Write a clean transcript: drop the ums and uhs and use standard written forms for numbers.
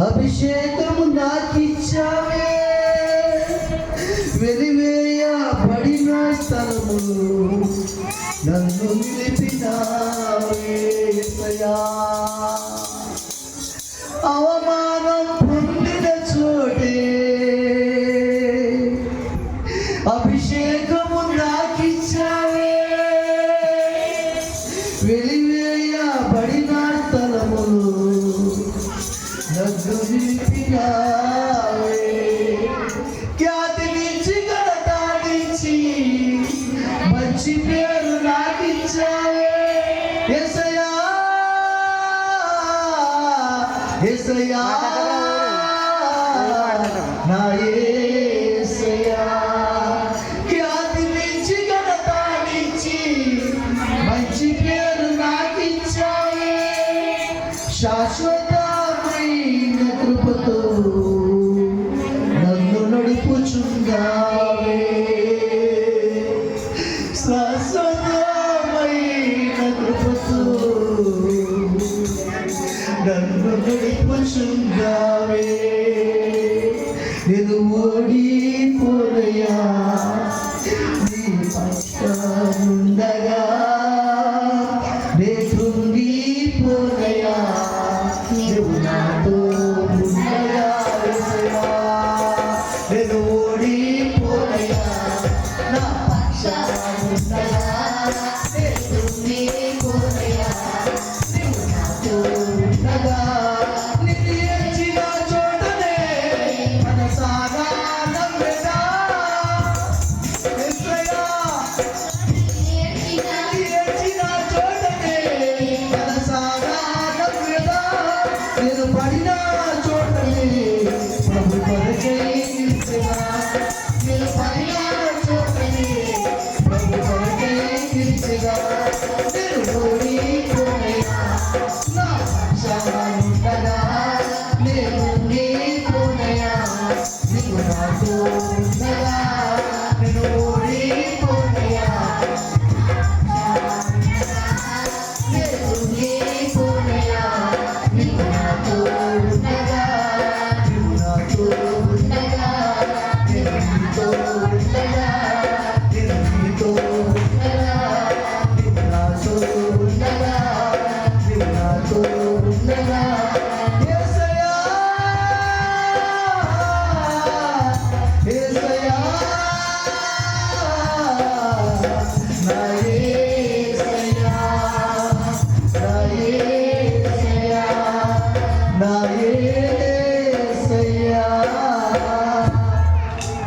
అభిషేకము నాకిచ్చావే, వెలివేయబడిన స్థలములు నన్ను నిలిపినావే యేసయ్యా. అవమానం పొందిన చోటే అభిషేకము నాకిచ్చావే, వెలివేయబడిన స్థలములు నన్ను నిలిపినావే. ఖ్యాతి నుంచి ఘనత నుంచి మంచి పేరు నాకిచ్చావే యేసయ్యా, యేసయ్యా నా యేసయ్యా. ఖ్యాతి నుంచి ఘనత నుంచి మంచి పేరు నాకిచ్చావే, శాశ్వతమైన కృపతో నన్ను నడుపుచున్నావే, శాశ్వతమైన కృపతో నన్ను నడుపుచున్నావే. నేను ఓడిపోయా నీ పక్షముండగా, నే కృంగిపోయా నువ్వు నాతో ఉండగా యేసయ్యా. నేను ఓడిపోయా నా పక్షముండగా, నే కృంగిపోయా నువ్వు నాతో ఉండగా. నిన్ను ఎంచిన చోటనే మనసారా నమ్మెదా యేసయ్యా. నిన్ను ఎంచిన చోటనే మనసారా నమ్మెదా. నేను పడిన చోటనే ప్రభు కొరకై నిలిచెదా, నేను పడిన చోటనే ప్రభు కొరకై నిలిచెదా. నేను ఓడిపోయా నా పక్షముండగా, నేను ఓడిపోయా నీవు నాతో ఉండగా. నేను ఓడిపోయా నేను ఓడిపోయా నీవు నాతో ఉండగా, నీవు నాతో ఉండగా, నేను నీతో ఉండగా, నేను నీతో ఉండగా, నీవు నాతో ఉండగా, నీవు నాతో ఉండగా. యేసయ్యా, యేసయ్యా నా యేసయ్యా, నా యేసయ్యా, నా యేసయ్యా.